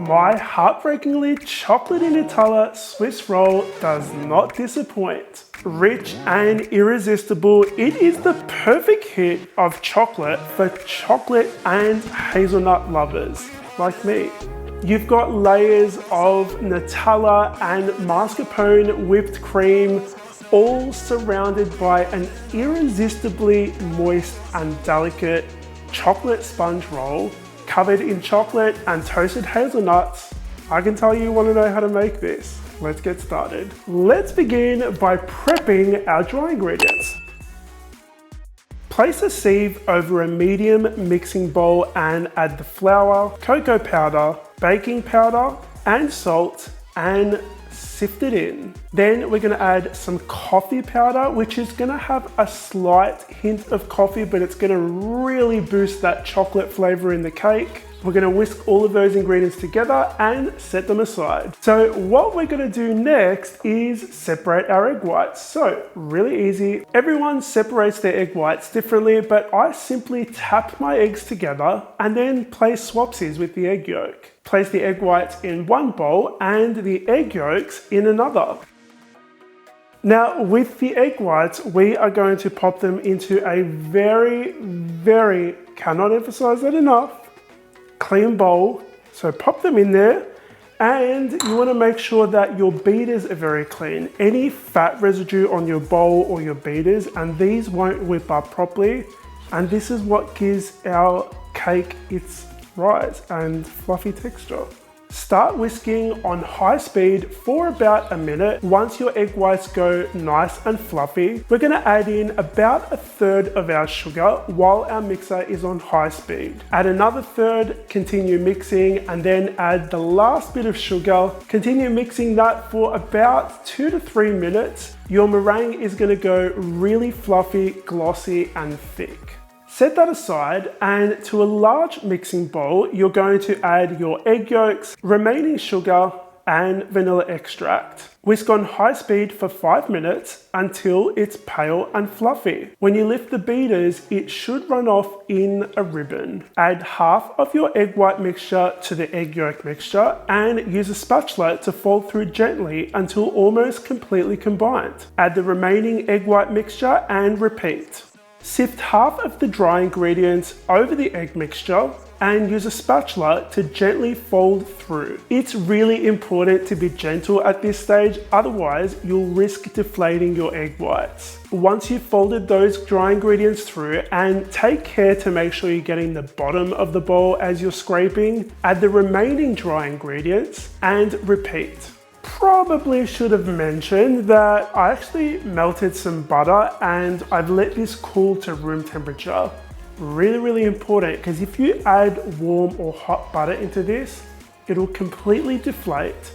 My heartbreakingly chocolatey Nutella Swiss roll does not disappoint. Rich and irresistible, it is the perfect hit of chocolate for chocolate and hazelnut lovers like me. You've got layers of Nutella and mascarpone whipped cream, all surrounded by an irresistibly moist and delicate chocolate sponge roll covered in chocolate and toasted hazelnuts. I can tell you want to know how to make this. Let's get started. Let's begin by prepping our dry ingredients. Place a sieve over a medium mixing bowl and add the flour, cocoa powder, baking powder, and salt, and sift it in. Then we're going to add some coffee powder, which is going to have a slight hint of coffee, but it's going to really boost that chocolate flavor in the cake. We're going to whisk all of those ingredients together and set them aside. So what we're going to do next is separate our egg whites. So really easy. Everyone separates their egg whites differently, but I simply tap my eggs together and then place swapsies with the egg yolk. Place the egg whites in one bowl and the egg yolks in another. Now with the egg whites, we are going to pop them into a very, cannot emphasize that enough, clean bowl. So pop them in there, and you want to make sure that your beaters are very clean. Any fat residue on your bowl or your beaters, and these won't whip up properly, and this is what gives our cake its rise and fluffy texture. Start whisking on high speed for about a minute. Once your egg whites go nice and fluffy, we're going to add in about a third of our sugar while our mixer is on high speed. Add another third, continue mixing, and then add the last bit of sugar. Continue mixing that for about 2 to 3 minutes. Your meringue is going to go really fluffy, glossy, and thick. Set that aside, and to a large mixing bowl, you're going to add your egg yolks, remaining sugar, and vanilla extract. Whisk on high speed for 5 minutes until it's pale and fluffy. When you lift the beaters, it should run off in a ribbon. Add half of your egg white mixture to the egg yolk mixture and use a spatula to fold through gently until almost completely combined. Add the remaining egg white mixture and repeat. Sift half of the dry ingredients over the egg mixture and use a spatula to gently fold through. It's really important to be gentle at this stage, otherwise you'll risk deflating your egg whites. Once you've folded those dry ingredients through, and take care to make sure you're getting the bottom of the bowl as you're scraping, add the remaining dry ingredients and repeat. Probably should have mentioned that I actually melted some butter and I've let this cool to room temperature. Really important, because if you add warm or hot butter into this, it'll completely deflate.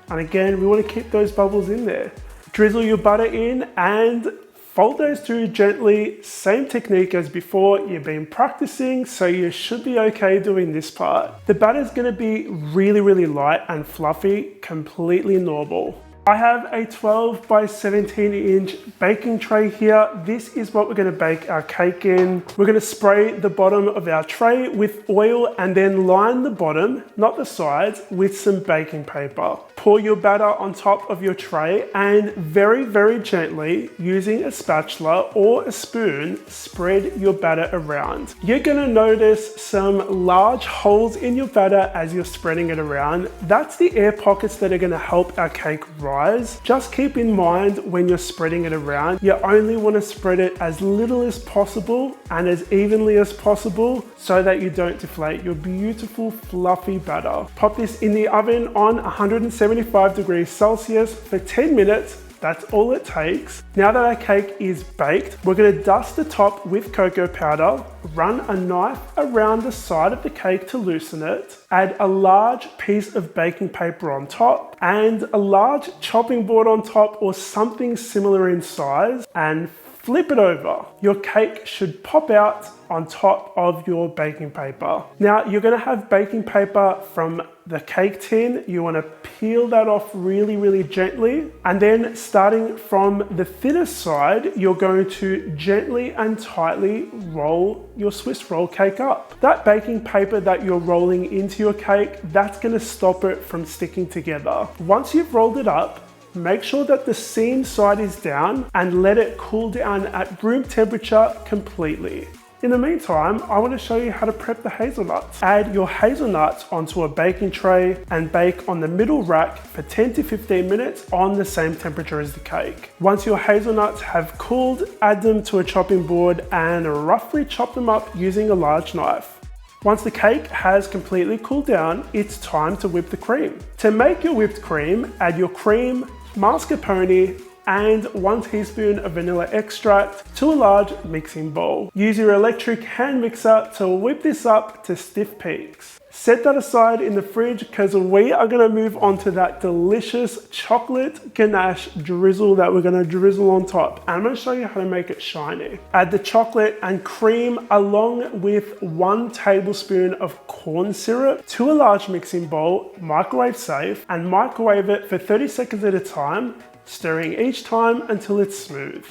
And again, we want to keep those bubbles in there. Drizzle your butter in and fold those through gently. Same technique as before. You've been practicing, so you should be okay doing this part. The batter is going to be really light and fluffy, completely normal. I have a 12 by 17 inch baking tray here. This is what we're going to bake our cake in. We're going to spray the bottom of our tray with oil and then line the bottom, not the sides, with some baking paper. Pour your batter on top of your tray and very gently, using a spatula or a spoon, spread your batter around. You're going to notice some large holes in your batter as you're spreading it around. That's the air pockets that are going to help our cake rise. Just keep in mind when you're spreading it around, you only want to spread it as little as possible and as evenly as possible so that you don't deflate your beautiful fluffy batter. Pop this in the oven on 175 degrees Celsius for 10 minutes. That's all it takes. Now that our cake is baked, we're going to dust the top with cocoa powder, run a knife around the side of the cake to loosen it, add a large piece of baking paper on top, and a large chopping board on top or something similar in size, and flip it over. Your cake should pop out on top of your baking paper. Now you're gonna have baking paper from the cake tin. You wanna peel that off really, really gently. And then starting from the thinnest side, you're going to gently and tightly roll your Swiss roll cake up. That baking paper that you're rolling into your cake, that's gonna stop it from sticking together. Once you've rolled it up, make sure that the seam side is down and let it cool down at room temperature completely. In the meantime, I want to show you how to prep the hazelnuts. Add your hazelnuts onto a baking tray and bake on the middle rack for 10 to 15 minutes on the same temperature as the cake. Once your hazelnuts have cooled, add them to a chopping board and roughly chop them up using a large knife. Once the cake has completely cooled down, it's time to whip the cream. To make your whipped cream, add your cream, mascarpone, and 1 teaspoon of vanilla extract to a large mixing bowl. Use your electric hand mixer to whip this up to stiff peaks. Set that aside in the fridge because we are going to move on to that delicious chocolate ganache drizzle that we're going to drizzle on top. And I'm going to show you how to make it shiny. Add the chocolate and cream along with 1 tablespoon of corn syrup to a large mixing bowl, microwave safe, and microwave it for 30 seconds at a time, stirring each time until it's smooth.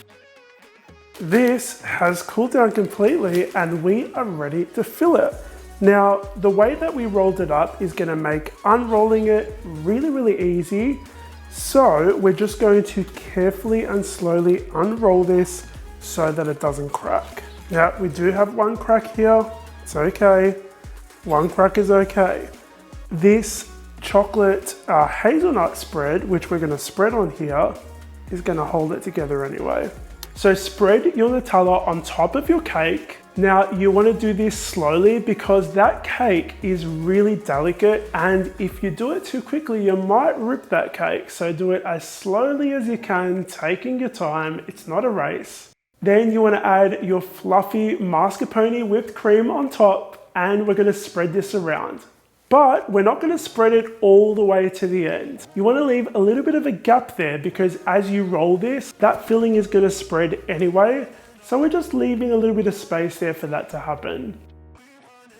This has cooled down completely and we are ready to fill it. Now, the way that we rolled it up is gonna make unrolling it really, really easy. So we're just going to carefully and slowly unroll this so that it doesn't crack. Now, we do have 1 crack here. It's okay. 1 crack is okay. This chocolate hazelnut spread, which we're going to spread on here, is going to hold it together anyway. So spread your Nutella on top of your cake. Now you want to do this slowly because that cake is really delicate, and if you do it too quickly you might rip that cake. So do it as slowly as you can, taking your time. It's not a race. Then you want to add your fluffy mascarpone whipped cream on top, and we're going to spread this around. But we're not going to spread it all the way to the end. You want to leave a little bit of a gap there because as you roll this, that filling is going to spread anyway. So we're just leaving a little bit of space there for that to happen.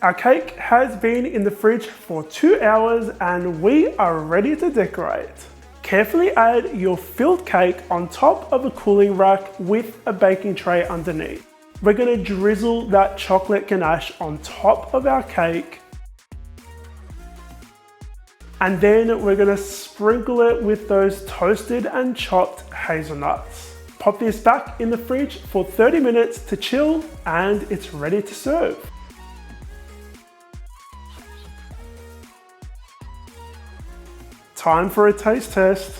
Our cake has been in the fridge for 2 hours and we are ready to decorate. Carefully add your filled cake on top of a cooling rack with a baking tray underneath. We're going to drizzle that chocolate ganache on top of our cake. And then we're gonna sprinkle it with those toasted and chopped hazelnuts. Pop this back in the fridge for 30 minutes to chill and it's ready to serve. Time for a taste test.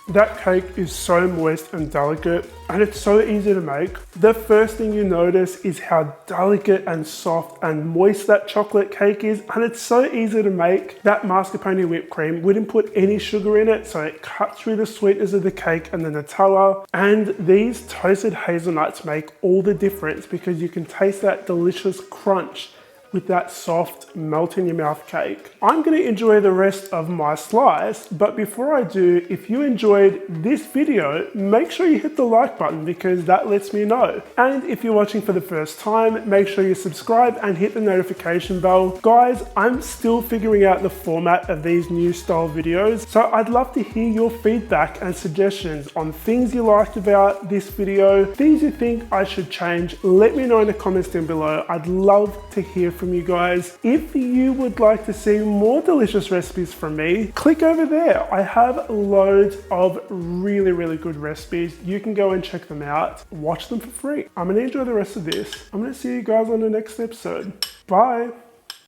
That cake is so moist and delicate, and it's so easy to make. The first thing you notice is how delicate and soft and moist that chocolate cake is, and it's so easy to make. That mascarpone whipped cream, we didn't put any sugar in it, so it cuts through the sweetness of the cake and the Nutella. And these toasted hazelnuts make all the difference because you can taste that delicious crunch with that soft melt in your mouth cake. I'm gonna enjoy the rest of my slice, but before I do, if you enjoyed this video, make sure you hit the like button because that lets me know. And if you're watching for the first time, make sure you subscribe and hit the notification bell. Guys, I'm still figuring out the format of these new style videos, so I'd love to hear your feedback and suggestions on things you liked about this video, things you think I should change. Let me know in the comments down below. I'd love to hear from you guys. If you would like to see more delicious recipes from me, click over there. I have loads of really good recipes. You can go and check them out. Watch them for free. I'm gonna enjoy the rest of this. I'm gonna see you guys on the next episode. Bye.